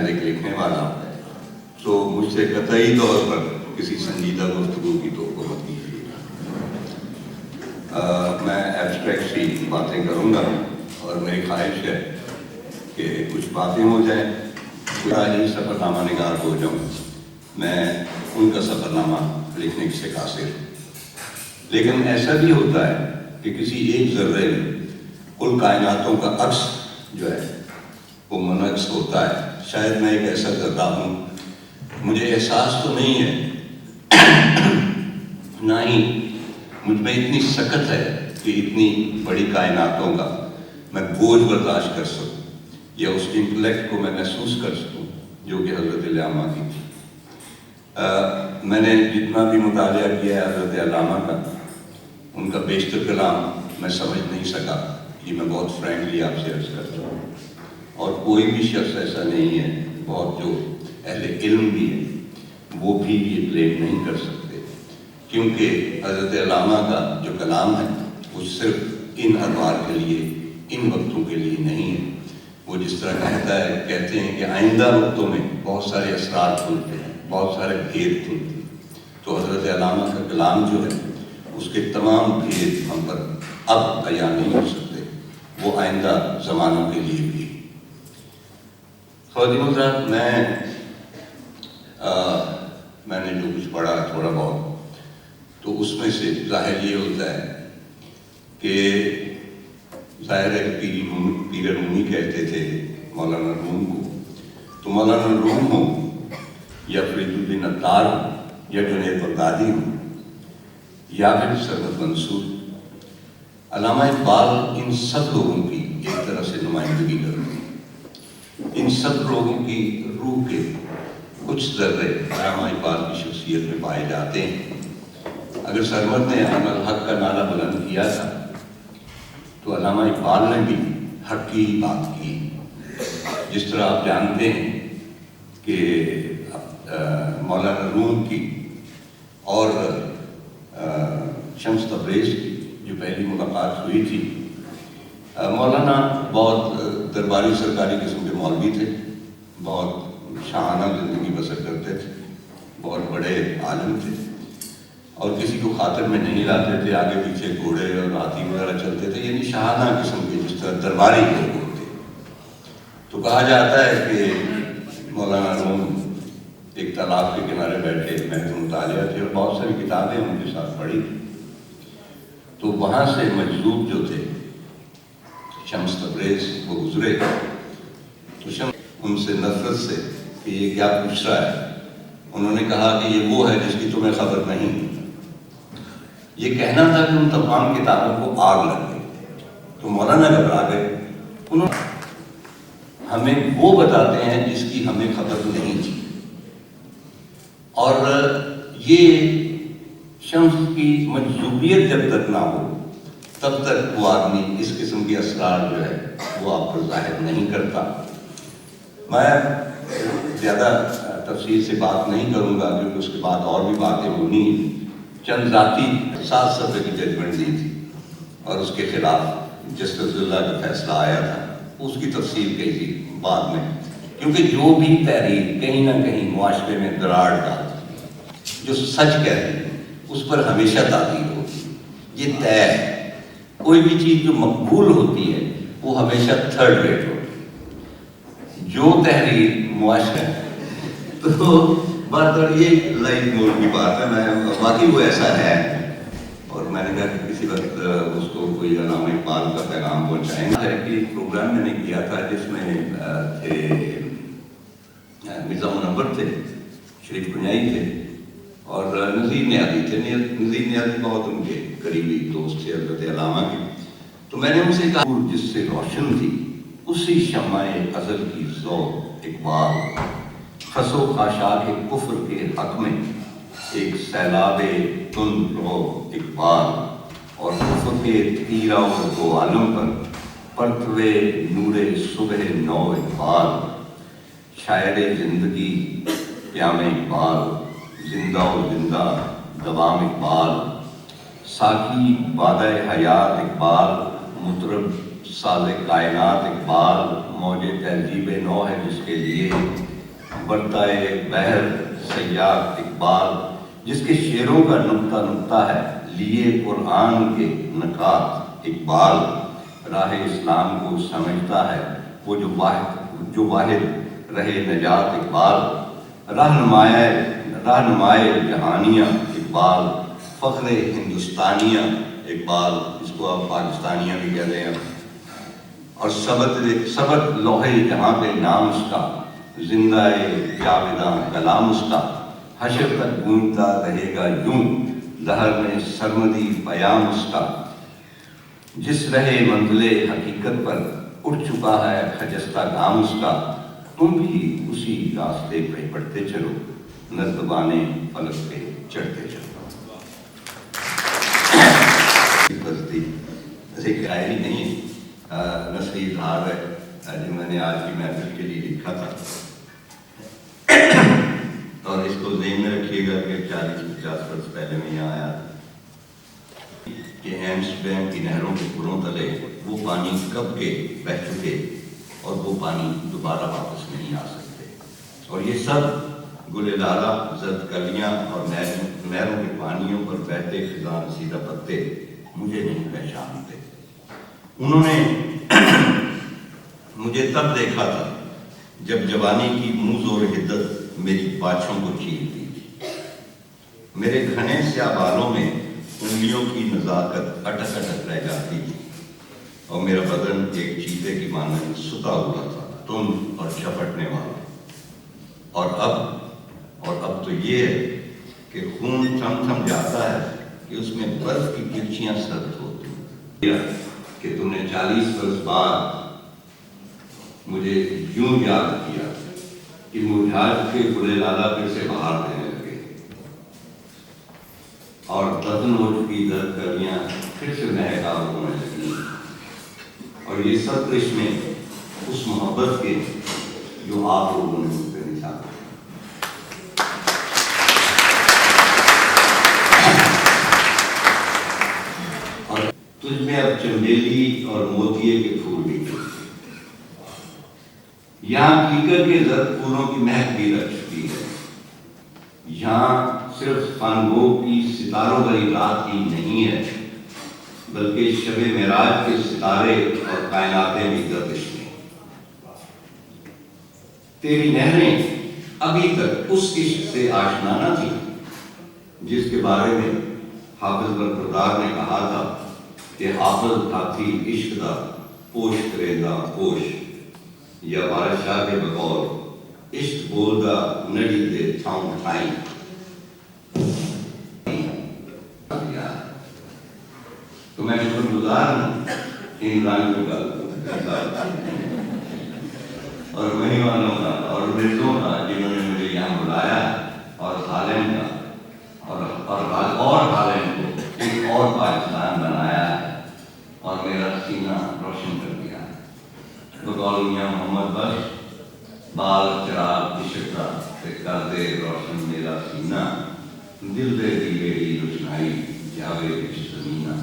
شاید ایک لکھنے والا تو مجھ سے قطعی طور پر کسی سنجیدہ گفتگو کی توقع مت کیجیے. میں ایبسٹریکٹ سی باتیں کروں گا اور میری خواہش ہے کہ کچھ باتیں ہو جائیں. پورا ہی سفر نامہ نگار ہو جاؤں میں ان کا سفر نامہ لکھنے سے قاصر. لیکن ایسا بھی ہوتا ہے کہ کسی ایک ذرے میں کل کائناتوں کا عکس جو ہے وہ منعکس ہوتا ہے. شاید میں ایک ایسا ذرہ ہوں. مجھے احساس تو نہیں ہے نہ ہی مجھ میں اتنی سکت ہے کہ اتنی بڑی کائناتوں کا میں بوجھ برداشت کر سکوں یا اس انٹلیکٹ کو میں محسوس کر سکوں جو کہ حضرت علامہ کی تھی. میں نے جتنا بھی مطالعہ کیا ہے حضرت علامہ کا، ان کا بیشتر کلام میں سمجھ نہیں سکا. یہ میں بہت فرینکلی آپ سے عرض کرتا ہوں. اور کوئی بھی شخص ایسا نہیں ہے، بہت جو اہل علم بھی ہے وہ بھی یہ کلیم نہیں کر سکتے، کیونکہ حضرت علامہ کا جو کلام ہے وہ صرف ان ادوار کے لیے، ان وقتوں کے لیے نہیں ہے. وہ جس طرح کہتے ہیں کہ آئندہ وقتوں میں بہت سارے اسرار کھلتے ہیں، بہت سارے بھید کھلتے ہیں. تو حضرت علامہ کا کلام جو ہے اس کے تمام بھید ہم پر اب بیان نہیں ہو سکتے، وہ آئندہ زمانوں کے لیے بھی. خواتین حضرات، میں نے جو کچھ پڑھا تھوڑا بہت، تو اس میں سے ظاہر یہ ہوتا ہے کہ ظاہر ہے پیر رومی کہتے تھے مولانا روم کو. تو مولانا روم ہو یا فرید الدین عطار ہو یا جنید بغدادی ہو یا پھر سرمد منصور، علامہ اقبال ان سب لوگوں کی ایک طرح سے نمائندگی کرتے ہیں. ان سب لوگوں کی روح کے کچھ ذرے علامہ اقبال کی شخصیت میں پائے جاتے ہیں. اگر سرمد نے الحق کا نعرہ بلند کیا تھا تو علامہ اقبال نے بھی حق کی بات کی. جس طرح آپ جانتے ہیں کہ مولانا روم کی اور شمس تبریز کی جو پہلی ملاقات ہوئی تھی، مولانا بہت درباری سرکاری قسم کے مولوی تھے، بہت شاہانہ زندگی بسر کرتے تھے، بہت بڑے عالم تھے اور کسی کو خاطر میں نہیں لاتے تھے. آگے پیچھے گھوڑے اور ہاتھی وغیرہ چلتے تھے، یعنی شاہانہ قسم کے جس طرح درباری لوگ ہوتے. تو کہا جاتا ہے کہ مولانا روم ایک تالاب کے کنارے بیٹھے محض مطالعہ تھے اور بہت ساری کتابیں ان کے ساتھ پڑھی. تو وہاں سے مجذوب جو تھے شمس تبریز وہ گزرے. تو شمس ان سے نفرت سے کہ یہ کیا پوچھ رہا ہے، انہوں نے کہا کہ یہ وہ ہے جس کی تمہیں خبر نہیں. یہ کہنا تھا کہ ان تمام کتابوں کو آگ لگ گئی. تو مولانا گھبرا گئے. انہوں ہمیں وہ بتاتے ہیں جس کی ہمیں خبر نہیں تھی. اور یہ شمس کی مجذوبیت جب تک نہ ہو تب تک وہ آدمی اس قسم کے اسرار جو ہے وہ آپ پر ظاہر نہیں کرتا. میں زیادہ تفصیل سے بات نہیں کروں گا کیونکہ اس کے بعد اور بھی باتیں ہونی ہیں. چند ذاتی 7 صفحے کی ججمنٹ دی تھی اور اس کے خلاف جسٹس اللہ کا فیصلہ آیا تھا. اس کی تفصیل کہی تھی بعد میں، کیونکہ جو بھی تحریر کہیں نہ کہیں معاشرے میں دراڑ ڈالتی، جو سچ کہتی ہے اس پر ہمیشہ تعدیل ہوتی. یہ طے ہے. کوئی بھی چیز جو مقبول ہوتی ہے وہ ہمیشہ تھرڈ ریٹ ہوتی ہے. جو تحریر معاشرے تو بات اور یہ لائف موڈ کی بات ہے. میں باقی وہ ایسا ہے اور میں نے کہا کہ کسی وقت اس کو کوئی علامہ اقبال کا پیغام پہنچائیں گے. ایک پروگرام میں نے کیا تھا جس میں تھے مرزا منور تھے، شریف کنیائی تھے اور نذیر نیازی تھے. نذیر نیازی بہت ان کے قریبی دوست تھے حضرت علامہ کے. تو میں نے ان سے کہا جس سے روشن تھی اسی شمع ازل کی ذوق اقبال، خسو خاشاک کفر کے حق میں ایک سیلاب تند رو اقبال، اور کفر کے تیرا و دو عالم پر پرتوے نور صبح نو اقبال. شاعر زندگی پیام اقبال، زندہ و زندہ دوام اقبال. ساقی بادہ حیات اقبال، مطرب ساز کائنات اقبال. موج تہذیب نو ہے جس کے لیے برتائے بحر سیاح اقبال، جس کے شعروں کا نقطہ نقطہ ہے لیے قرآن کے نکات اقبال، راہ اسلام کو سمجھتا ہے وہ جو واحد رہے نجات اقبال، رہنمائے جہانیہ اقبال، فخر ہندوستانیہ اقبال، اس کو آپ پاکستانیہ بھی کہتے ہیں، اور سبق لوح جہاں پہ نام اس کا، زندہ جاویداں کلام اس کا، حشر تک گونجتا رہے گا یوں دہر میں سرمدی پیام اس کا، جس رہے منزل حقیقت پر اٹھ چکا ہے خجستہ گام اس کا، تم بھی اسی راستے پہ بڑھتے چلو نردبانے فلک پہ چڑھتے چلو۔ ایسے شاعری نہیں ہے، نثری اظہار ہے جو میں نے آج کی محفل کے لیے لکھا تھا، اور اس کو ذہن میں رکھیے گا کہ 40-50 برس پہلے میں یہاں آیا کہ ایمس ڈیم کی نہروں کے پلوں تلے وہ پانی کب کے بہہ چکے اور وہ پانی دوبارہ واپس نہیں آ سکتے، اور یہ سب گل لالہ زرد کلیاں اور نہروں کے پانیوں پر بہتے خزاں رسیدہ پتے مجھے نہیں پہچانتے۔ انہوں نے مجھے تب دیکھا تھا جب جوانی کی منہ زور حدت میری باچھوں کو چیرتی تھی، میرے گھنے سیاہ بالوں میں انگلیوں کی نزاکت اٹک اٹک رہ جاتی تھی، اور میرا بدن ایک چیتے کی مانند ستا ہوا تھا، تند اور جھپٹنے والا۔ اور اب تو یہ ہے کہ خون تھم تھم جاتا ہے کہ اس میں برف کی کرچیاں سرد ہوتی ہیں، کہ تم نے 40 برس بعد مجھے یوں یاد کیا کہ مجھاج کے گلے لالہ پھر سے بہار دینے لگے، اور بدن ہو چکی درد کلیاں پھر سے مہکاب ہونے لگی، اور یہ سب کرشمے اس محبت کے جو آپ لوگوں نے مجھ پہ نثارا۔ تجھ میں اب چنبیلی اور موتیے کے پھول بھی یہاں کیکر کے زرد پھولوں کی مہک بھی رکھ چکی ہے، یہاں صرف خانگو کی ستاروں والی رات ہی نہیں ہے بلکہ شب معراج کے ستارے اور کائناتیں بھی گردش میں۔ تیری نہریں ابھی تک اس عشق سے آشنا نہ تھی جس کے بارے میں حافظ برخوردار نے کہا تھا کہ حافظ ہاتھی عشق دا پوش کریندہ پوش، یا بادشاہ کے بقول عشق بولدا نڑی دے تھاؤں ٹھائیں۔ تو میں شکر گزار ہوں عمران کا اور مہمانوں کا اور مرزوں کا جنہوں نے مجھے یہاں بلایا، اور عالم کا اور عالم کو ایک اور پاکستان بنایا ہے اور میرا سینہ روشن کر دیا ہے۔ بقول میاں محمد بخش بال چراغ عشق کا کر دے روشن میرا سینہ، دل دے دیوے دی روشنائی جاوے بچ زمینہ۔